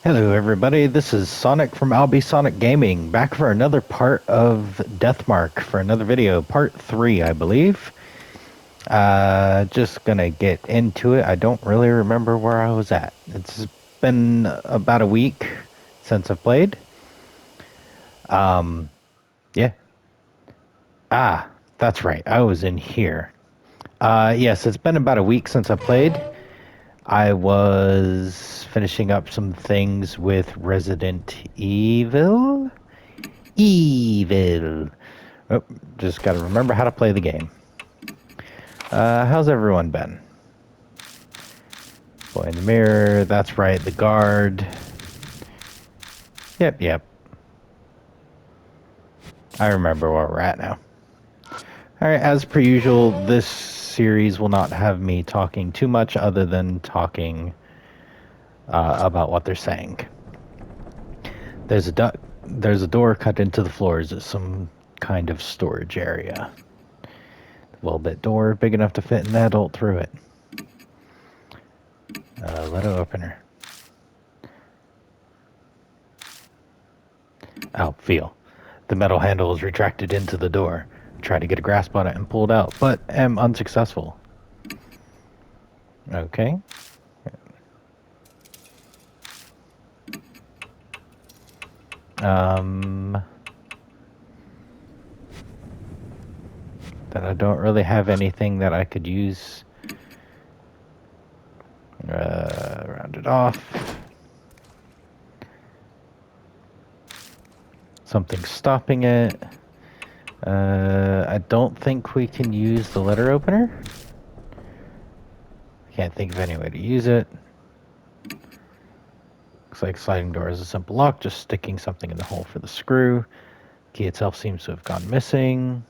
Hello everybody, this is Sonic from Sonic Gaming, back for another part of Deathmark for another video, part 3 I believe. Just gonna get into it. I don't really remember where I was at. It's been about a week since I've played. Yeah. That's right, I was in here. Yes, it's been about a week since I played. I was finishing up some things with Resident Evil. Oh, just gotta remember how to play the game. How's everyone been? Boy in the mirror, that's right, the guard. Yep. I remember where we're at now. Alright, as per usual, this series will not have me talking too much other than talking about what they're saying. There's a door cut into the floor. Is it some kind of storage area? Well-bit door, big enough to fit an adult through it. Letter opener. Oh, feel. The metal handle is retracted into the door. Try to get a grasp on it and pull it out, but am unsuccessful. Okay. Then I don't really have anything that I could use. Round it off. Something's stopping it. I don't think we can use the letter opener. Can't think of any way to use it. Looks like sliding door is a simple lock, just sticking something in the hole for the screw. Key itself seems to have gone missing.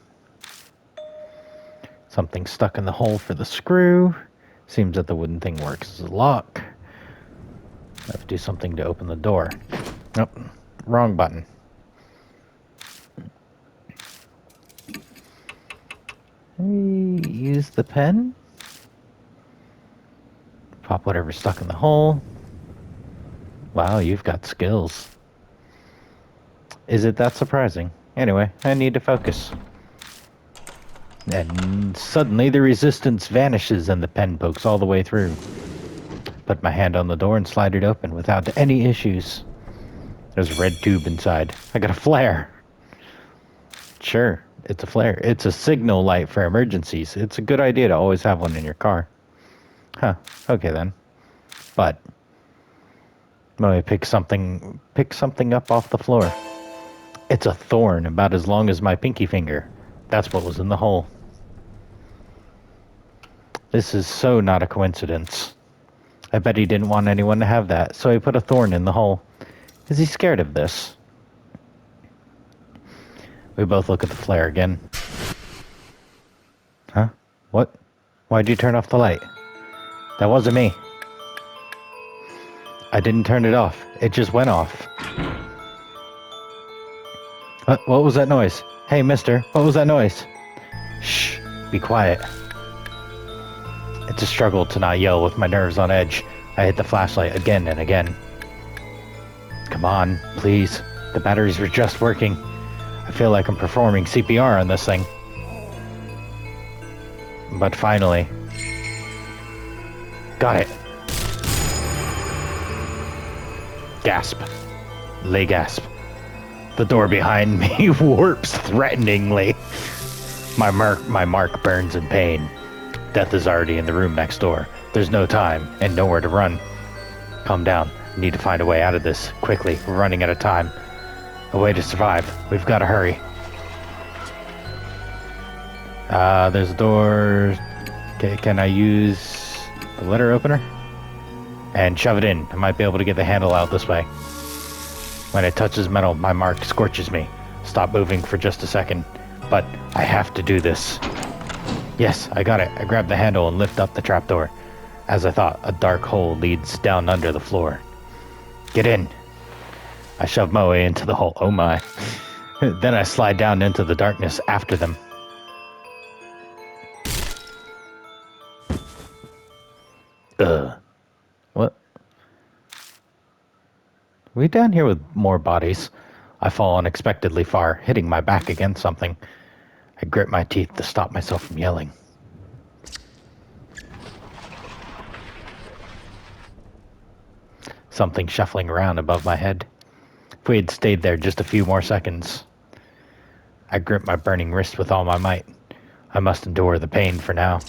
Something stuck in the hole for the screw. Seems that the wooden thing works as a lock. I have to do something to open the door. Nope, wrong button. Use the pen. Pop whatever's stuck in the hole. Wow, you've got skills. Is it that surprising? Anyway, I need to focus. And suddenly the resistance vanishes and the pen pokes all the way through. Put my hand on the door and slide it open without any issues. There's a red tube inside. I got a flare. Sure, it's a flare. It's a signal light for emergencies. It's a good idea to always have one in your car. Huh, okay then. But let me pick something up off the floor. It's a thorn about as long as my pinky finger. That's what was in the hole. This is so not a coincidence. I bet he didn't want anyone to have that, so he put a thorn in the hole. Is he scared of this? We both look at the flare again. Huh? What? Why'd you turn off the light? That wasn't me. I didn't turn it off. It just went off. What was that noise? Hey, mister, what was that noise? Shh, be quiet. It's a struggle to not yell with my nerves on edge. I hit the flashlight again and again. Come on, please. The batteries were just working. I feel like I'm performing CPR on this thing. But finally... Got it. Gasp. Lay gasp. The door behind me warps threateningly. My mark burns in pain. Death is already in the room next door. There's no time and nowhere to run. Calm down. Need to find a way out of this. Quickly. We're running out of time. A way to survive. We've got to hurry. There's a door. Okay, can I use the letter opener? And shove it in. I might be able to get the handle out this way. When it touches metal, my mark scorches me. Stop moving for just a second. But I have to do this. Yes, I got it. I grab the handle and lift up the trapdoor. As I thought, a dark hole leads down under the floor. Get in. I shove my way into the hole. Oh my. Then I slide down into the darkness after them. What? we down here with more bodies? I fall unexpectedly far, hitting my back against something. I grit my teeth to stop myself from yelling. Something shuffling around above my head. If we had stayed there just a few more seconds. I grip my burning wrist with all my might. I must endure the pain for now.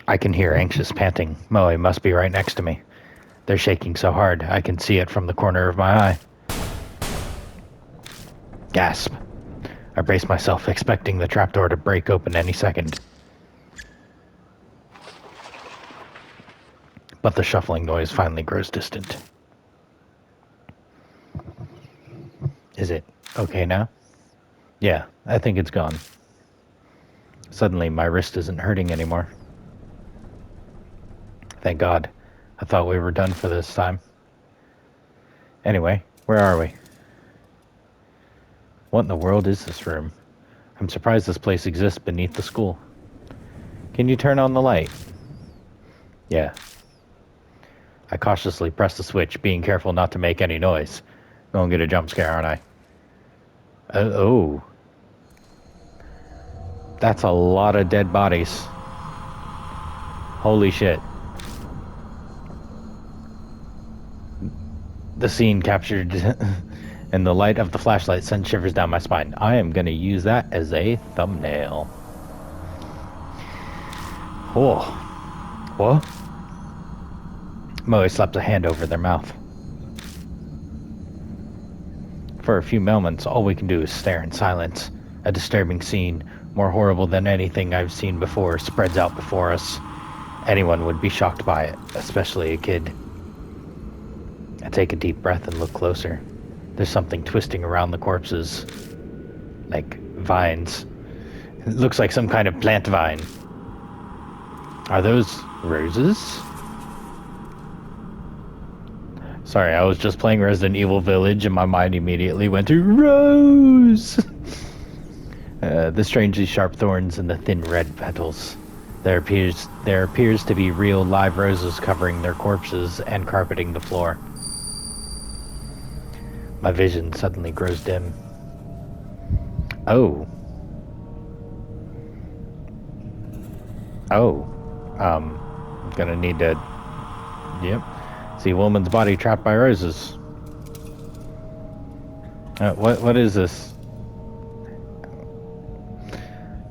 I can hear anxious panting. Moe must be right next to me. They're shaking so hard, I can see it from the corner of my eye. Gasp. I brace myself, expecting the trapdoor to break open any second. But the shuffling noise finally grows distant. Is it okay now? Yeah, I think it's gone. Suddenly, my wrist isn't hurting anymore. Thank God. I thought we were done for this time. Anyway, where are we? What in the world is this room? I'm surprised this place exists beneath the school. Can you turn on the light? Yeah. I cautiously press the switch, being careful not to make any noise. Gonna get a jump scare, aren't I? Oh. That's a lot of dead bodies. Holy shit. The scene captured and the light of the flashlight sends shivers down my spine. I am going to use that as a thumbnail. Oh. What? Moe slapped a hand over their mouth. For a few moments, all we can do is stare in silence. A disturbing scene, more horrible than anything I've seen before, spreads out before us. Anyone would be shocked by it, especially a kid. I take a deep breath and look closer. There's something twisting around the corpses. Like vines. It looks like some kind of plant vine. Are those roses? Sorry, I was just playing Resident Evil Village and my mind immediately went to Rose! The strangely sharp thorns and the thin red petals. There appears to be real live roses covering their corpses and carpeting the floor. My vision suddenly grows dim. Oh. I'm gonna need to... Yep. See a woman's body trapped by roses. What is this?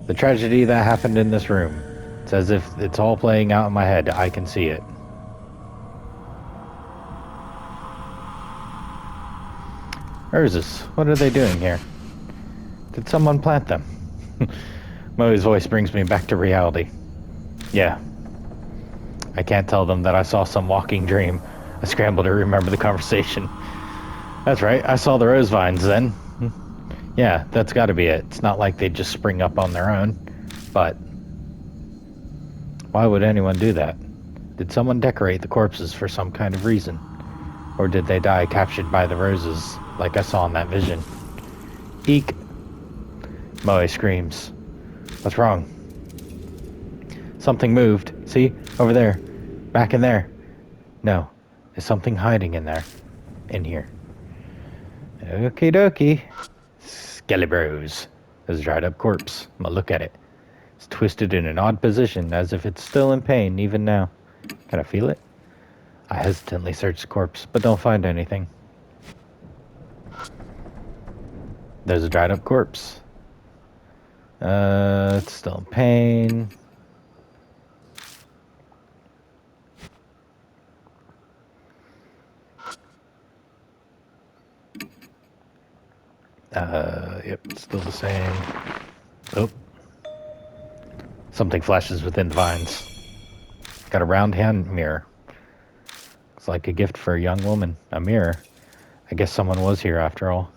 The tragedy that happened in this room. It's as if it's all playing out in my head. I can see it. Roses. What are they doing here? Did someone plant them? Moe's voice brings me back to reality. Yeah. I can't tell them that I saw some walking dream. I scramble to remember the conversation. That's right, I saw the rose vines then. Yeah, that's gotta be it. It's not like they just spring up on their own. But why would anyone do that? Did someone decorate the corpses for some kind of reason? Or did they die captured by the roses, like I saw in that vision? Eek! Moe screams. What's wrong? Something moved. See? Over there. Back in there. No. There's something hiding in there. In here. Okie dokie. Skelebros. There's a dried up corpse. I'm gonna look at it. It's twisted in an odd position, as if it's still in pain, even now. Can I feel it? I hesitantly search the corpse, but don't find anything. There's a dried up corpse. It's still in pain. Yep, it's still the same. Oh. Something flashes within the vines. Got a round hand mirror. Looks like a gift for a young woman. A mirror. I guess someone was here after all.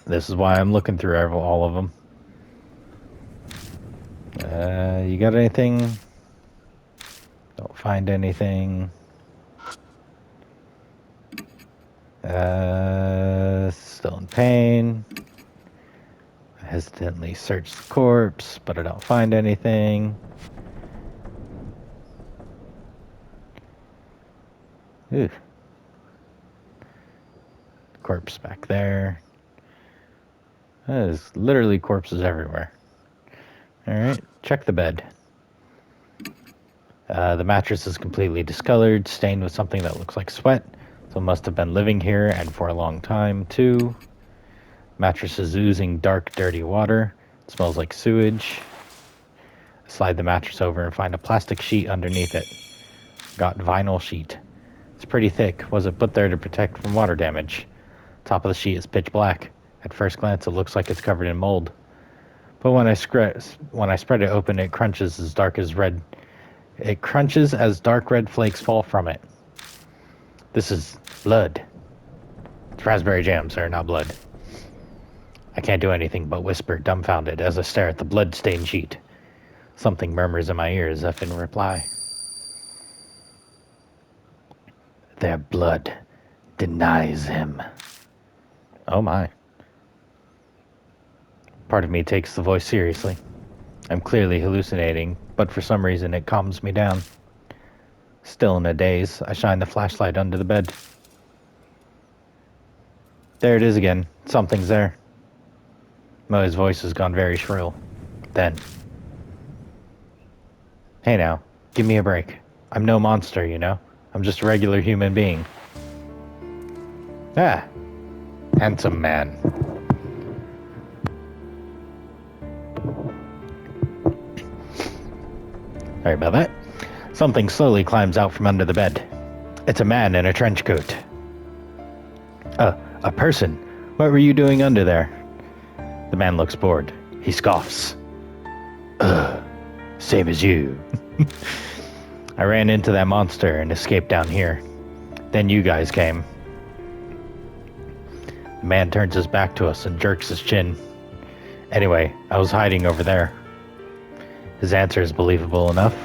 This is why I'm looking through all of them. You got anything? Don't find anything. Still in pain. I hesitantly search the corpse, but I don't find anything. Ooh. Corpse back there. There's literally corpses everywhere. Alright, check the bed. The mattress is completely discolored, stained with something that looks like sweat, so it must have been living here and for a long time, too. Mattress is oozing dark, dirty water. It smells like sewage. I slide the mattress over and find a plastic sheet underneath it. Got vinyl sheet. It's pretty thick. Was it put there to protect from water damage? Top of the sheet is pitch black. At first glance, it looks like it's covered in mold. But when I spread it open, it crunches as dark as red. It crunches as dark red flakes fall from it. This is blood. It's raspberry jam, sir, not blood. I can't do anything but whisper, dumbfounded, as I stare at the blood-stained sheet. Something murmurs in my ears, as if in reply. Their blood denies him. Oh my. Part of me takes the voice seriously. I'm clearly hallucinating, but for some reason it calms me down. Still in a daze, I shine the flashlight under the bed. There it is again. Something's there. Moe's voice has gone very shrill. Then. Hey now, give me a break. I'm no monster, you know? I'm just a regular human being. Ah, handsome man. Sorry about that. Something slowly climbs out from under the bed. It's a man in a trench coat. A person. What were you doing under there? The man looks bored. He scoffs. Same as you. I ran into that monster and escaped down here. Then you guys came. The man turns his back to us and jerks his chin. Anyway, I was hiding over there. His answer is believable enough.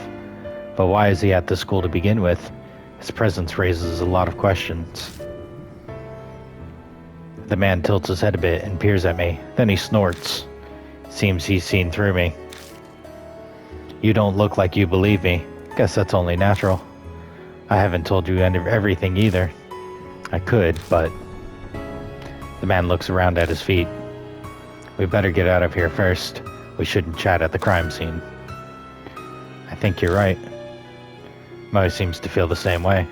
But why is he at this school to begin with? His presence raises a lot of questions. The man tilts his head a bit and peers at me. Then he snorts. Seems he's seen through me. You don't look like you believe me. Guess that's only natural. I haven't told you everything either. I could, but... The man looks around at his feet. We better get out of here first. We shouldn't chat at the crime scene. I think you're right. Mo seems to feel the same way.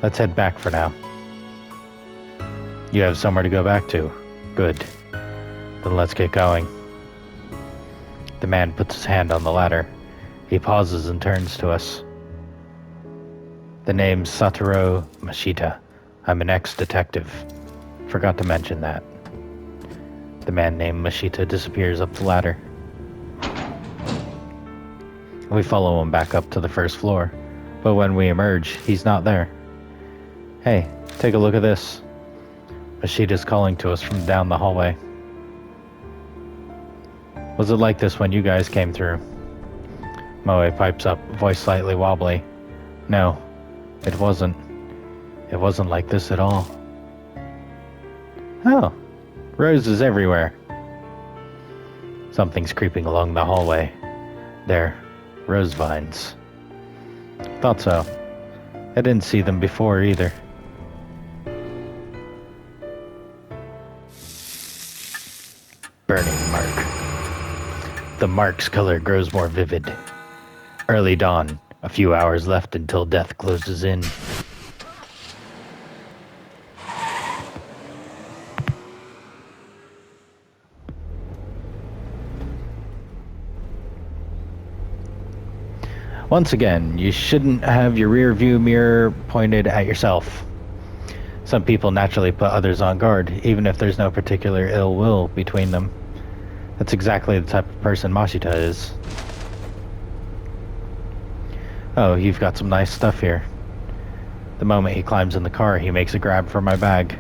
Let's head back for now. You have somewhere to go back to. Good. Then let's get going. The man puts his hand on the ladder. He pauses and turns to us. The name's Satoru Mashita. I'm an ex-detective. Forgot to mention that. The man named Mashita disappears up the ladder. We follow him back up to the first floor, but when we emerge, he's not there. Hey, take a look at this. Mashita's calling to us from down the hallway. Was it like this when you guys came through? Moe pipes up, voice slightly wobbly. No, it wasn't. It wasn't like this at all. Oh, roses everywhere. Something's creeping along the hallway. There, rose vines. Thought so. I didn't see them before either. Burning mark. The mark's color grows more vivid. Early dawn, a few hours left until death closes in. Once again, you shouldn't have your rear view mirror pointed at yourself. Some people naturally put others on guard, even if there's no particular ill will between them. That's exactly the type of person Mashita is. Oh, you've got some nice stuff here. The moment he climbs in the car, he makes a grab for my bag.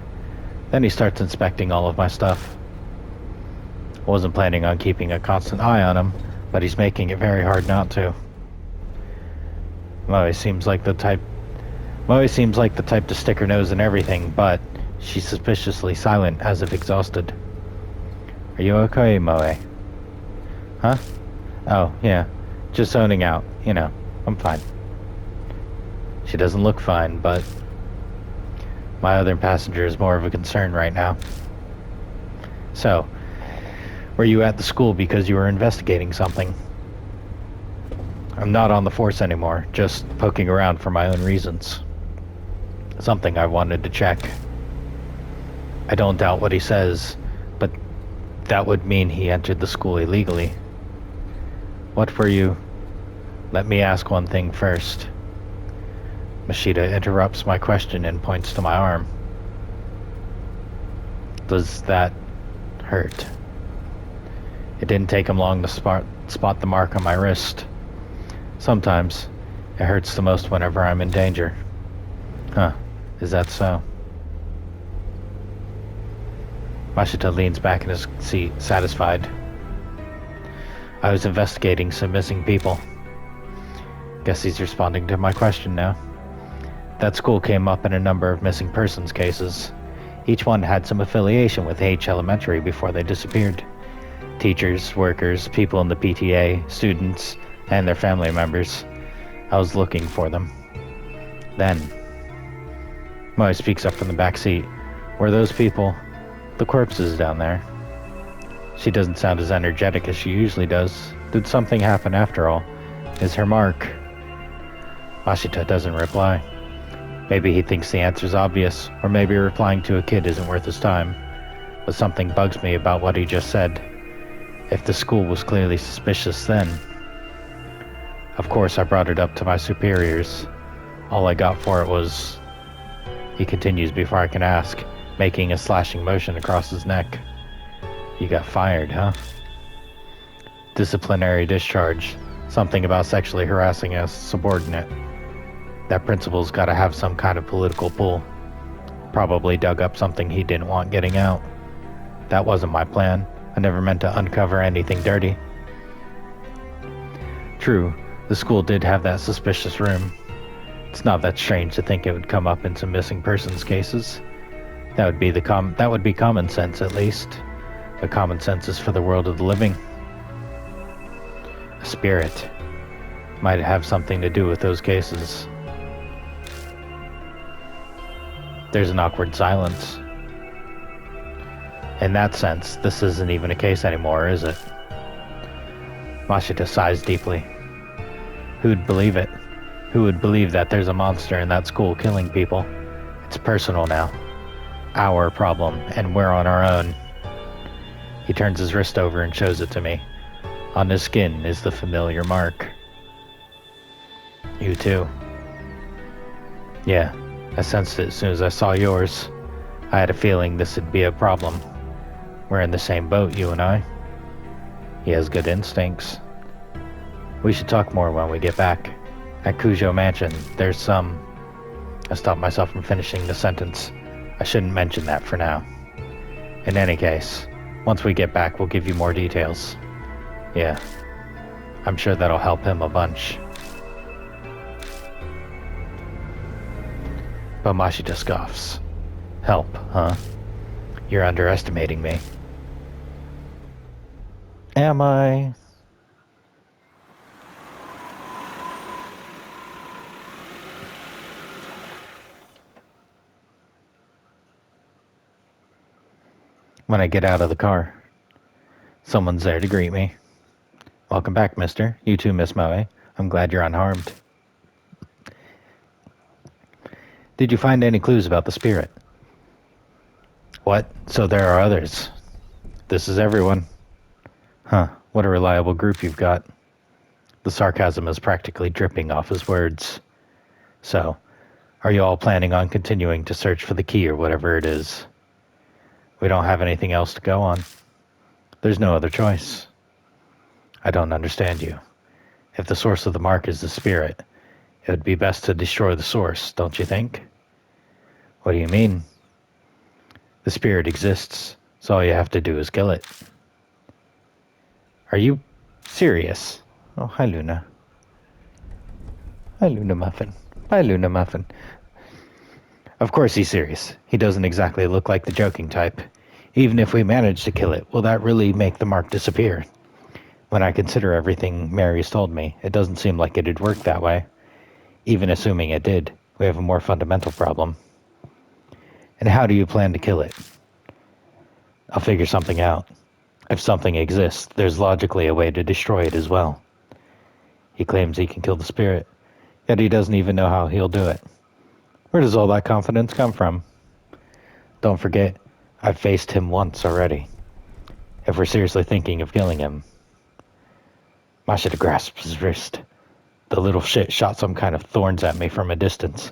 Then he starts inspecting all of my stuff. I wasn't planning on keeping a constant eye on him, but he's making it very hard not to. Moe seems like the type to stick her nose in everything, but she's suspiciously silent, as if exhausted. Are you okay, Moe? Huh? Oh, yeah. Just zoning out. You know, I'm fine. She doesn't look fine, but my other passenger is more of a concern right now. So, were you at the school because you were investigating something? I'm not on the force anymore, just poking around for my own reasons. Something I wanted to check. I don't doubt what he says, but that would mean he entered the school illegally. What were you... Let me ask one thing first. Mashita interrupts my question and points to my arm. Does that hurt? It didn't take him long to spot the mark on my wrist. Sometimes, it hurts the most whenever I'm in danger. Huh, is that so? Mashita leans back in his seat, satisfied. I was investigating some missing people. Guess he's responding to my question now. That school came up in a number of missing persons cases. Each one had some affiliation with H Elementary before they disappeared. Teachers, workers, people in the PTA, students, and their family members. I was looking for them. Then, Moe speaks up from the back seat. Were those people the corpses down there? She doesn't sound as energetic as she usually does. Did something happen after all? Is her mark? Mashita doesn't reply. Maybe he thinks the answer's obvious, or maybe replying to a kid isn't worth his time. But something bugs me about what he just said. If the school was clearly suspicious then... Of course I brought it up to my superiors. All I got for it was... He continues before I can ask, making a slashing motion across his neck. You got fired, huh? Disciplinary discharge. Something about sexually harassing a subordinate. That principal's gotta have some kind of political pull. Probably dug up something he didn't want getting out. That wasn't my plan. I never meant to uncover anything dirty. True, the school did have that suspicious room. It's not that strange to think it would come up in some missing persons cases. That would be common sense, at least. But common sense is for the world of the living. A spirit might have something to do with those cases. There's an awkward silence. In that sense, this isn't even a case anymore, is it? Mashita sighs deeply. Who'd believe it? Who would believe that there's a monster in that school killing people? It's personal now. Our problem, and we're on our own. He turns his wrist over and shows it to me. On his skin is the familiar mark. You too. Yeah, I sensed it as soon as I saw yours. I had a feeling this would be a problem. We're in the same boat, you and I. He has good instincts. We should talk more when we get back. At Cujo Mansion, there's some... I stopped myself from finishing the sentence. I shouldn't mention that for now. In any case, once we get back, we'll give you more details. Yeah, I'm sure that'll help him a bunch. But Mashita scoffs. Help, huh? You're underestimating me. Am I? When I get out of the car, someone's there to greet me. Welcome back, mister. You too, Miss Moe. I'm glad you're unharmed. Did you find any clues about the spirit? What? So there are others. This is everyone. Huh, what a reliable group you've got. The sarcasm is practically dripping off his words. So, are you all planning on continuing to search for the key or whatever it is? We don't have anything else to go on. There's no other choice. I don't understand you. If the source of the mark is the spirit, it would be best to destroy the source, don't you think? What do you mean? The spirit exists, so all you have to do is kill it. Are you serious? Oh, hi, Luna. Hi, Luna Muffin. Bye, Luna Muffin. Of course he's serious. He doesn't exactly look like the joking type. Even if we manage to kill it, will that really make the mark disappear? When I consider everything Mary's told me, it doesn't seem like it'd work that way. Even assuming it did, we have a more fundamental problem. And how do you plan to kill it? I'll figure something out. If something exists, there's logically a way to destroy it as well. He claims he can kill the spirit, yet he doesn't even know how he'll do it. Where does all that confidence come from? Don't forget, I've faced him once already. If we're seriously thinking of killing him. Mashita grasps his wrist. The little shit shot some kind of thorns at me from a distance.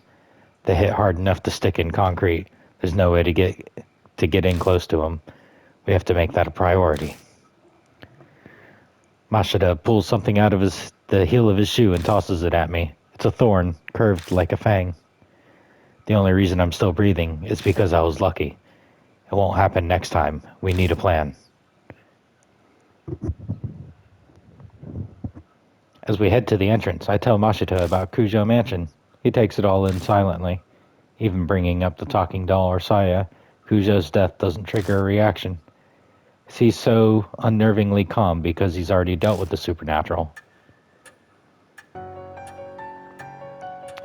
They hit hard enough to stick in concrete. There's no way to get in close to him. We have to make that a priority. Mashita pulls something out of the heel of his shoe and tosses it at me. It's a thorn, curved like a fang. The only reason I'm still breathing is because I was lucky. It won't happen next time. We need a plan. As we head to the entrance, I tell Mashita about Kujo Mansion. He takes it all in silently. Even bringing up the talking doll or Saya, Kujo's death doesn't trigger a reaction. He's so unnervingly calm because he's already dealt with the supernatural.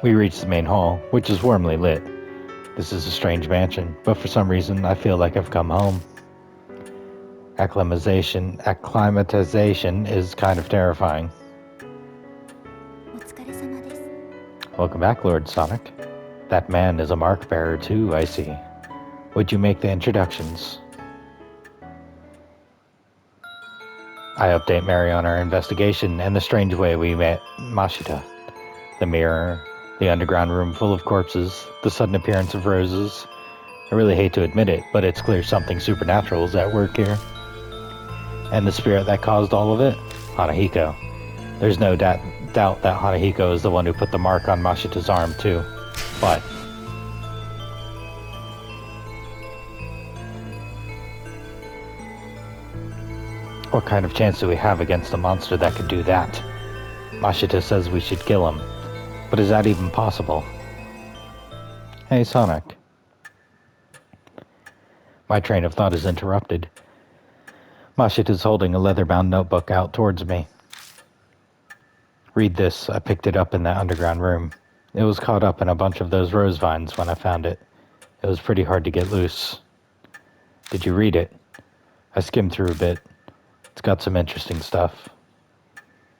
We reach the main hall, which is warmly lit. This is a strange mansion, but for some reason I feel like I've come home. Acclimatization is kind of terrifying. Welcome back, Lord Sonic. That man is a mark bearer too, I see. Would you make the introductions? I update Mary on our investigation and the strange way we met Mashita. The mirror, the underground room full of corpses, the sudden appearance of roses. I really hate to admit it, but it's clear something supernatural is at work here. And the spirit that caused all of it? Hanahiko. There's no doubt that Hanahiko is the one who put the mark on Mashita's arm too. But what kind of chance do we have against a monster that could do that? Mashita says we should kill him. But is that even possible? Hey, Sonic. My train of thought is interrupted. Mashita's holding a leather-bound notebook out towards me. Read this. I picked it up in that underground room. It was caught up in a bunch of those rose vines when I found it. It was pretty hard to get loose. Did you read it? I skimmed through a bit. It's got some interesting stuff.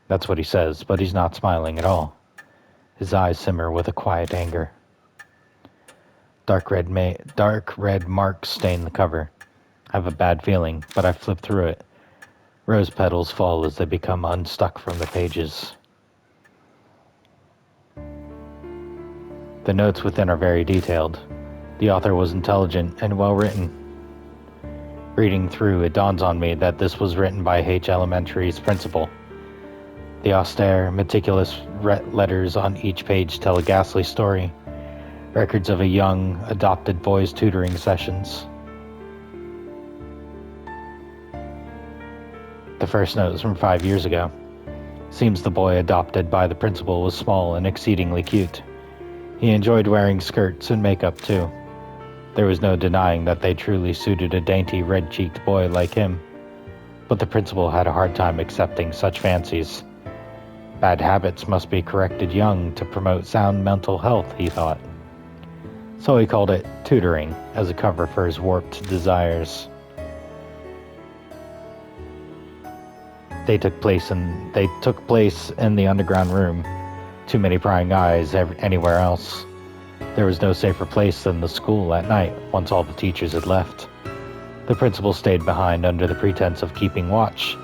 That's what he says, but he's not smiling at all. His eyes simmer with a quiet anger. Dark red marks stain the cover. I have a bad feeling, but I flip through it. Rose petals fall as they become unstuck from the pages. The notes within are very detailed. The author was intelligent and well written. Reading through, it dawns on me that this was written by H Elementary's principal. The austere, meticulous letters on each page tell a ghastly story. Records of a young, adopted boy's tutoring sessions. The first note is from 5 years ago. Seems the boy adopted by the principal was small and exceedingly cute. He enjoyed wearing skirts and makeup too. There was no denying that they truly suited a dainty, red-cheeked boy like him. But the principal had a hard time accepting such fancies. Bad habits must be corrected young to promote sound mental health, he thought. So he called it tutoring as a cover for his warped desires. They took place in the underground room. Too many prying eyes anywhere else. There was no safer place than the school at night once all the teachers had left. The principal stayed behind under the pretense of keeping watch,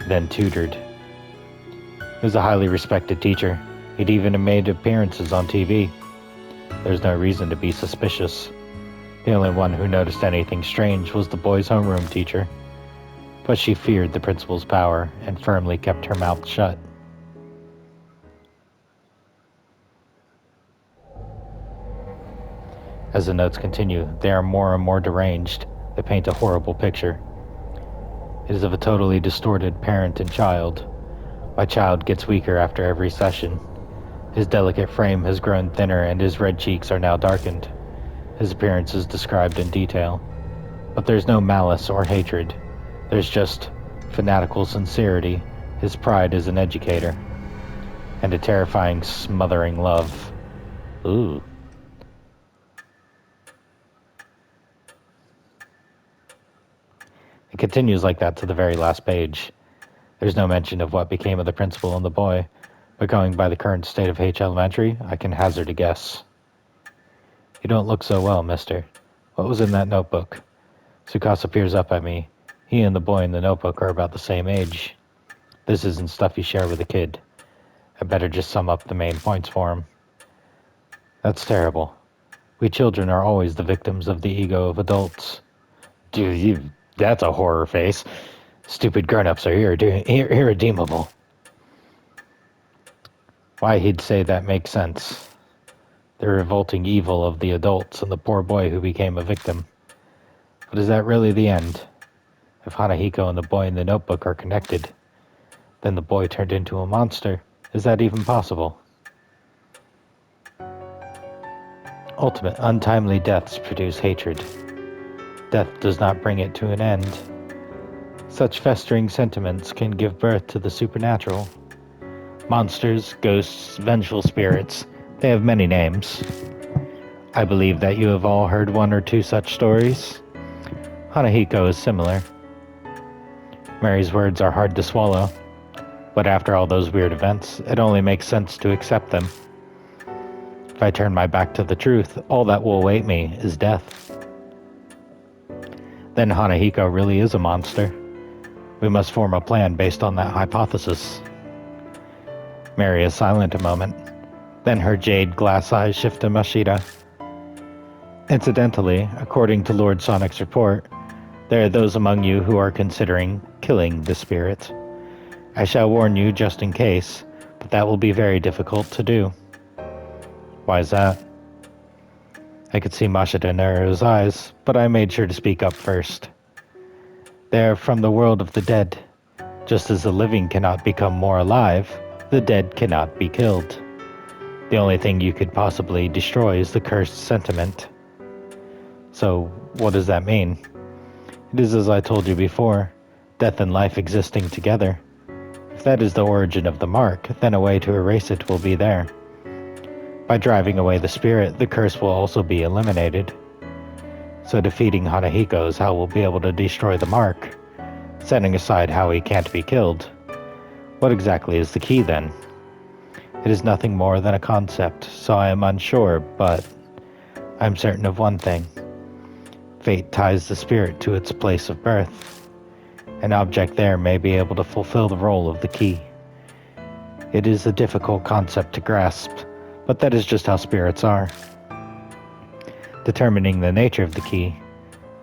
then tutored. He was a highly respected teacher. He'd even made appearances on TV. There's no reason to be suspicious. The only one who noticed anything strange was the boy's homeroom teacher. But she feared the principal's power and firmly kept her mouth shut. As the notes continue, they are more and more deranged. They paint a horrible picture. It is of a totally distorted parent and child. My child gets weaker after every session. His delicate frame has grown thinner and his red cheeks are now darkened. His appearance is described in detail. But there's no malice or hatred. There's just fanatical sincerity, his pride as an educator, and a terrifying, smothering love. Ooh. It continues like that to the very last page. There's no mention of what became of the principal and the boy, but going by the current state of H Elementary, I can hazard a guess. You don't look so well, mister. What was in that notebook? Tsukasa peers up at me. He and the boy in the notebook are about the same age. This isn't stuff you share with a kid. I better just sum up the main points for him. That's terrible. We children are always the victims of the ego of adults. Dude, that's a horror face. Stupid grown-ups are irredeemable. Why he'd say that makes sense. The revolting evil of the adults and the poor boy who became a victim. But is that really the end? If Hanahiko and the boy in the notebook are connected, then the boy turned into a monster. Is that even possible? Ultimate, untimely deaths produce hatred. Death does not bring it to an end. Such festering sentiments can give birth to the supernatural. Monsters, ghosts, vengeful spirits, they have many names. I believe that you have all heard one or two such stories. Hanahiko is similar. Mary's words are hard to swallow, but after all those weird events, it only makes sense to accept them. If I turn my back to the truth, all that will await me is death. Then Hanahiko really is a monster. We must form a plan based on that hypothesis. Mary is silent a moment. Then her jade glass eyes shift to Mashita. Incidentally, according to Lord Sonic's report, there are those among you who are considering killing the spirit. I shall warn you just in case, but that will be very difficult to do. Why is that? I could see Mashita narrow his eyes, but I made sure to speak up first. They are from the world of the dead. Just as the living cannot become more alive, the dead cannot be killed. The only thing you could possibly destroy is the cursed sentiment. So, what does that mean? It is as I told you before, death and life existing together. If that is the origin of the mark, then a way to erase it will be there. By driving away the spirit, the curse will also be eliminated. So defeating Hanahiko is how we'll be able to destroy the mark, setting aside how he can't be killed. What exactly is the key then? It is nothing more than a concept, so I am unsure, but I'm certain of one thing. Fate ties the spirit to its place of birth. An object there may be able to fulfill the role of the key. It is a difficult concept to grasp, but that is just how spirits are. Determining the nature of the key,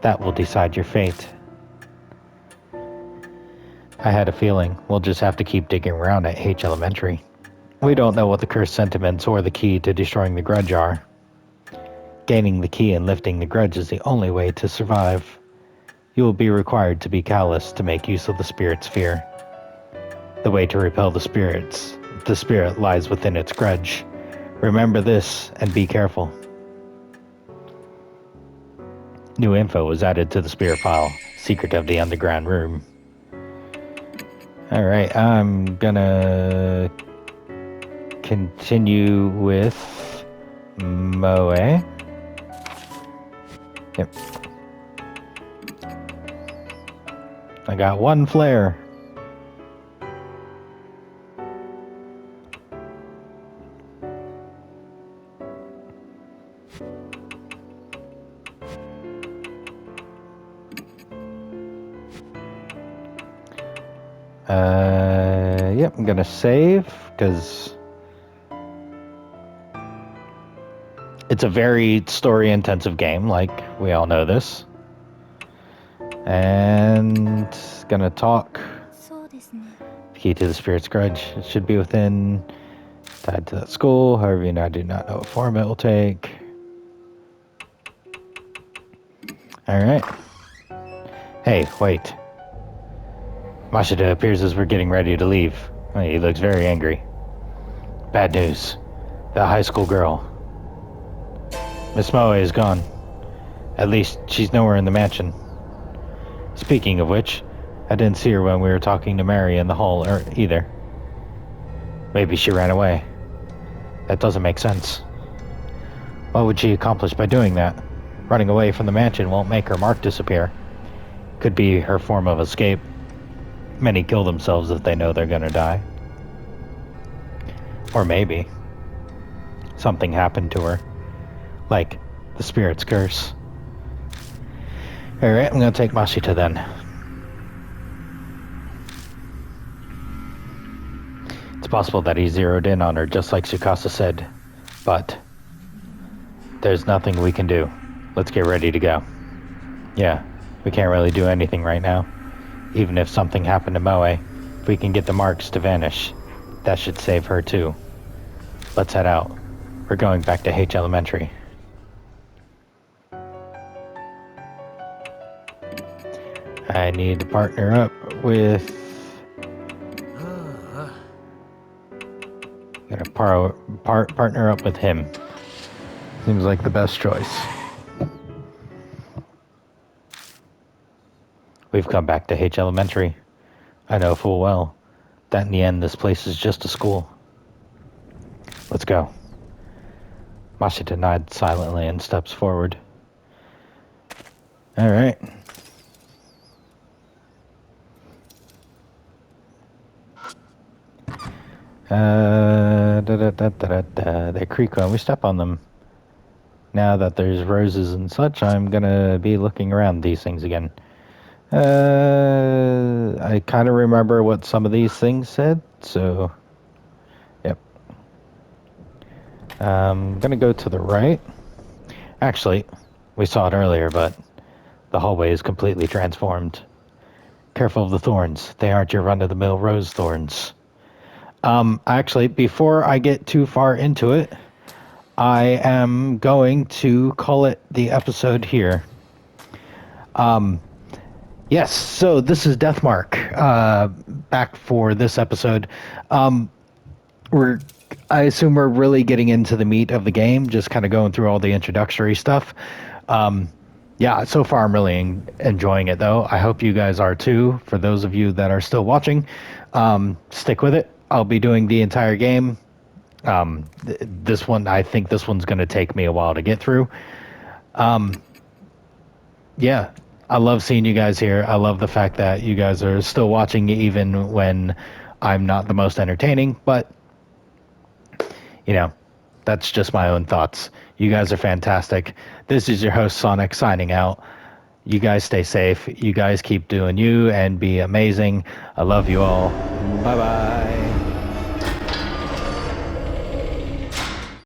that will decide your fate. I had a feeling we'll just have to keep digging around at H Elementary. We don't know what the cursed sentiments or the key to destroying the grudge are. Gaining the key and lifting the grudge is the only way to survive. You will be required to be callous to make use of the spirit's fear. The way to repel the spirit lies within its grudge. Remember this and be careful. New info was added to the spirit file. Secret of the underground room. Alright, I'm gonna continue with Moe. Yep. I got one flare. Yep, I'm gonna save because it's a very story-intensive game, like we all know this. And gonna talk. Key to the spirit's grudge. It should be within, tied to that school. However, I do not know what form it will take. Alright. Hey, wait. Mashita appears as we're getting ready to leave. He looks very angry. Bad news. The high school girl. Miss Moe is gone. At least, she's nowhere in the mansion. Speaking of which, I didn't see her when we were talking to Mary in the hall either. Maybe she ran away. That doesn't make sense. What would she accomplish by doing that? Running away from the mansion won't make her mark disappear. Could be her form of escape. Many kill themselves if they know they're gonna die. Or maybe something happened to her. Like the spirit's curse. Alright, I'm gonna take Mashita then. It's possible that he zeroed in on her just like Tsukasa said, but there's nothing we can do. Let's get ready to go. Yeah, we can't really do anything right now. Even if something happened to Moe, if we can get the marks to vanish, that should save her too. Let's head out. We're going back to H Elementary. I need to partner up with... Gotta partner up with him. Seems like the best choice. We've come back to H Elementary. I know full well that in the end this place is just a school. Let's go. Mashita nods silently and steps forward. Alright. They creak when we step on them. Now that there's roses and such, I'm gonna be looking around these things again. I kind of remember what some of these things said, so... Yep. I'm gonna go to the right. Actually, we saw it earlier, but the hallway is completely transformed. Careful of the thorns. They aren't your run-of-the-mill rose thorns. Actually, before I get too far into it, I am going to call it the episode here. Yes, so this is Deathmark, back for this episode. I assume we're really getting into the meat of the game, just kind of going through all the introductory stuff. Yeah, so far I'm really enjoying it, though. I hope you guys are too. For those of you that are still watching, stick with it. I'll be doing the entire game. This one, I think this one's going to take me a while to get through. Yeah, I love seeing you guys here. I love the fact that you guys are still watching even when I'm not the most entertaining, but, you know, that's just my own thoughts. You guys are fantastic. This is your host, Sonic, signing out. You guys stay safe. You guys keep doing you and be amazing. I love you all. Bye-bye.